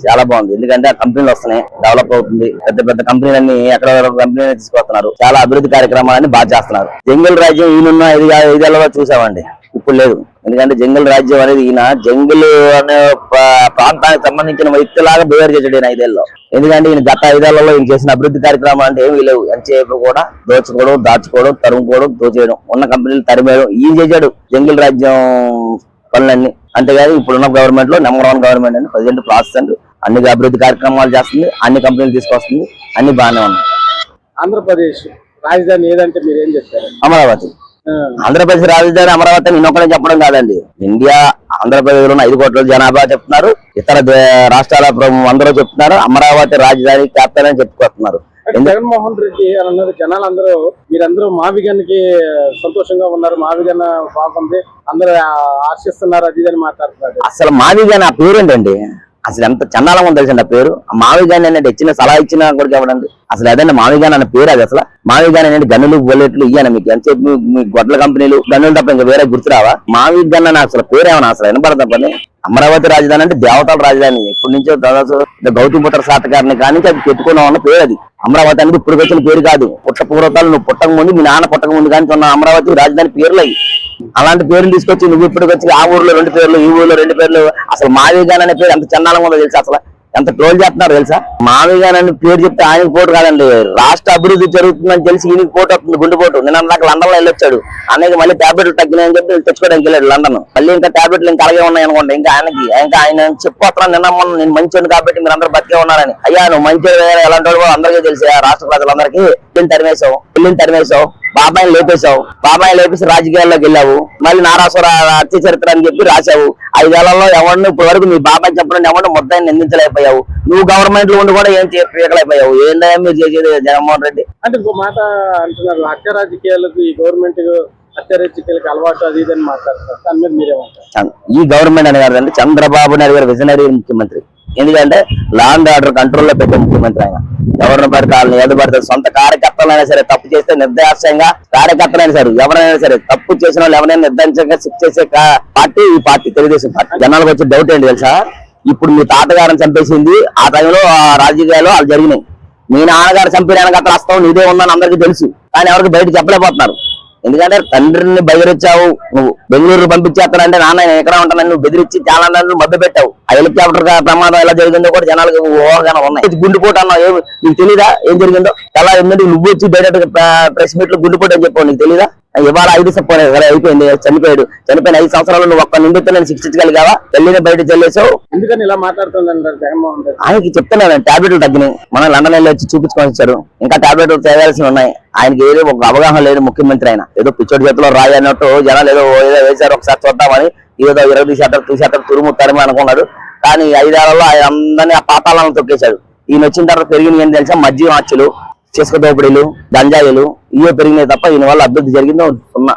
చాలా బాగుంది. ఎందుకంటే ఆ కంపెనీలు వస్తున్నాయి, డెవలప్ అవుతుంది. పెద్ద పెద్ద కంపెనీలన్నీ ఎక్కడ కంపెనీలు తీసుకొస్తున్నారు. చాలా అభివృద్ధి కార్యక్రమాలన్నీ బాగా చేస్తున్నారు. జంగిల్ రాజ్యం ఈయనున్న 5 ఏళ్లలో చూసామండి, ఇప్పుడు లేదు. ఎందుకంటే జంగిల్ రాజ్యం అనేది ఈయన జంగిల్ అనే ప్రాంతానికి సంబంధించిన వ్యక్తిలాగా బిహేవ్ చేశాడు ఈయన 5 ఏళ్లలో. ఎందుకంటే ఈయన గత 5 ఏళ్లలో ఈయన చేసిన అభివృద్ధి కార్యక్రమాలు అంటే ఏమీ లేవు. ఎంతసేపు కూడా దోచుకోవడం, దాచుకోవడం, తరుముకోవడం, దోచేయడం, ఉన్న కంపెనీలు తరిమేయడం ఈయన చేశాడు జంగిల్ రాజ్యం పనులన్నీ. అంతేగాని ఇప్పుడున్న గవర్నమెంట్ లో నెంబర్ 1 గవర్నమెంట్ అండి. ప్రజెంట్ ప్రాసెస్ అన్ని అభివృద్ధి కార్యక్రమాలు చేస్తుంది, అన్ని కంపెనీలు తీసుకొస్తుంది, అన్ని బాగానే ఉన్నాయి. ఆంధ్రప్రదేశ్ రాజధాని ఏదంటే మీరు ఏం చెప్తారు? అమరావతి. ఆంధ్రప్రదేశ్ రాజధాని అమరావతి అని ఇంకొకనే చెప్పడం కాదండి. ఇండియా ఆంధ్రప్రదేశ్ లో 5 కోట్ల జనాభా చెప్తున్నారు, ఇతర రాష్ట్రాల అందరూ చెప్తున్నారు అమరావతి రాజధాని క్యాపిటల్ అని చెప్పుకొస్తున్నారు. జగన్మోహన్ రెడ్డి అని అన్నారు. జనాలందరూ మీరందరూ మావిగన్కి సంతోషంగా ఉన్నారు, మావిగన్ బాగుంది, అందరూ ఆశిస్తున్నారు, అది అని మాట్లాడుతున్నారు. అసలు మావిగన్ ఆ పేరేంటండి? అసలు ఎంత చండాలంగా ఉంది తెలిసింది ఆ పేరు. మావిగాని అనేది ఇచ్చిన సలహా ఇచ్చినా కూడా ఇవ్వడండి. అసలు ఏదైనా మావిగాని అనే పేరు అది? అసలు మావిగాని అనేది గన్నులు బుల్లెట్లు ఇయ్యాను మీకు ఎంతసేపు మీ గొడ్ల కంపెనీలు గన్నులు తప్ప ఇంకా వేరే గుర్తురావా? మావిగన్ అని అసలు పేరు ఏమన్నా అసలు వినపడతా పని? అమరావతి రాజధాని అంటే దేవతల రాజధాని. ఇప్పటి నుంచో దాదాపు గౌతమిపుత్ర శాతకారిని కానీ అది పెట్టుకున్నాం అన్న పేరు అది. అమరావతి అనేది ఇప్పుడు వచ్చిన పేరు కాదు. పూర్వకాలు నువ్వు పుట్టక ముందు, మీ నాన్న పుట్టక ముందు కానీ ఉన్న అమరావతి రాజధాని పేర్లు అయ్యి. అలాంటి పేర్లు తీసుకొచ్చి నువ్వు ఇప్పటికి వచ్చి ఆ ఊర్లో 2 పేర్లు, ఈ ఊర్లో 2 పేర్లు. అసలు మావిగాన్ అనే పేరు ఎంత చండాలంగా ఉందో తెలుసా? అసలు ఎంత ట్రోల్ చేస్తున్నారు తెలుసా? మావిగాన్ అనే పేరు చెప్తే ఆయనకు పోటు కాదండి, రాష్ట్ర అభివృద్ధి జరుగుతుందని తెలిసి ఈయనకి పోటు వస్తుంది, గుండెపోటు. నేను నాకు లండన్ లో వెళ్ళొచ్చాడు, అనేక మళ్ళీ టాబ్లెట్లు తగ్గినాయని చెప్పి తెచ్చుకోవడానికి వెళ్ళాడు లండన్. మళ్ళీ ఇంకా టాబ్లెట్లు ఇంకా అలాగే ఉన్నాయి అనుకోండి. ఇంకా ఆయన చెప్పొస్తాను నిన్న మొన్న నేను మంచోడు కాబట్టి మీరు అందరూ బతికే ఉన్నారని. అయ్యా నువ్వు మంచి ఎలాంటి వాడు అందరికీ తెలిసి రాష్ట్ర ప్రజలందరికీ పిల్లిని తరిమేశావు, బాబాయిని లేపేశావు, బాబాయిని లేపేసి రాజకీయాల్లోకి వెళ్ళావు. మళ్ళీ నారాసుర హత్య చరిత్ర అని చెప్పి రాశావు. 5 ఏళ్లలో ఎవరిని ఇప్పుడు వరకు మీ బాబాయ్ చెప్పడం ఎవరిని మొత్తాన్ని నిందించలేకపోయావు. నువ్వు గవర్నమెంట్ లో ఉండి కూడా ఏం చేయలేకపోయావు. ఏందయ్యా మీరు చేసేది జగన్మోహన్ రెడ్డి? అంటే ఇంకో మాట అంటున్నారు, హత్య రాజకీయాలకు ఈ గవర్నమెంట్ హత్య రాజకీయాలకు అలవాటు అది ఇదని మాట్లాడుతున్నారు. దాని మీద మీరేమంటారు? ఈ గవర్నమెంట్ అని కాదండి, చంద్రబాబు నాయుడు గారు విజనరీ ముఖ్యమంత్రి. ఎందుకంటే లా అండ్ ఆర్డర్ కంట్రోల్ లో పెట్టే ముఖ్యమంత్రి ఆయన. ఎవరిని పడితే వాళ్ళని ఏది పడితే సొంత కార్యకర్తలైనా సరే తప్పు చేస్తే నిర్దయాశయంగా, కార్యకర్తలైనా సరే ఎవరైనా సరే తప్పు చేసిన వాళ్ళు ఎవరైనా నిర్దయంగా శిక్ష చేసే పార్టీ ఈ పార్టీ, తెలుగుదేశం పార్టీ. జనాలకు వచ్చే డౌట్ ఏంటి తెలుసా? ఇప్పుడు మీ తాతగారిని చంపేసింది ఆ టైంలో రాజకీయాలు వాళ్ళు జరిగినాయి. మీ నాన్నగారు చంపిన అక్కడ వస్తావు నీదే ఉందని అందరికీ తెలుసు, కానీ ఎవరికి బయట చెప్పలేకపోతున్నారు. ఎందుకంటే తండ్రిని బెదిరించావు, నువ్వు బెంగళూరు పంపించేస్తానంటే నాన్న నేను ఎక్కడ ఉంటానని నువ్వు బెదిరించి చాలా మభ్య పెట్టావు. ఆ హెలికాప్టర్ ప్రమాదం ఎలా జరిగిందో కూడా జనాలకు ఊహగానే ఉన్నాయి. గుండెపోటు అన్నావు, నీకు తెలీదా ఏం జరిగిందో? ఎలా ఎందుకంటే నువ్వు వచ్చి డైరెక్ట్ ప్రెస్ మీట్ లో గుండెపోటు అని చెప్పావు, నీకు తెలీదా? ఇవాళ 5 అయిపోయింది, చనిపోయిన 5 సంవత్సరాలు నువ్వు ఒక్క నిందితులు నేను శిక్షించగలిగావా? పెళ్లిని బయట చల్లేసావు. ఎందుకని ఇలా మాట్లాడుతుందంటారు జగన్మోహన్ రెడ్డి? ఆయనకి చెప్తున్నాను టాబ్లెట్లు తగ్గినాయి, మనం లండన్ వెళ్ళి వచ్చి చూపించుకొని వచ్చారు. ఇంకా టాబ్లెట్లు తేవాల్సి ఉన్నాయి. ఆయనకి ఏదో ఒక అవగాహన లేదు ముఖ్యమంత్రి. ఆయన ఏదో పిచ్చోడి చేతిలో రాయి అన్నట్టు జనాలు ఏదో వేశారు, ఒకసారి చూద్దామని ఏదో 20 తీసేటర్ తురుముతారని అనుకున్నాడు. కానీ 5 ఏళ్లలో ఆయన అందరినీ ఆ పాతాలను తొక్కేశాడు. ఈయన వచ్చిన తర్వాత పెరిగిన ఏం తెలుసా? మద్యం హత్యలు, చేసుక దోపిడీలు, గంజాయిలు ఇవే పెరిగినాయి తప్ప ఈయన వల్ల అభివృద్ధి జరిగిందో సున్నా.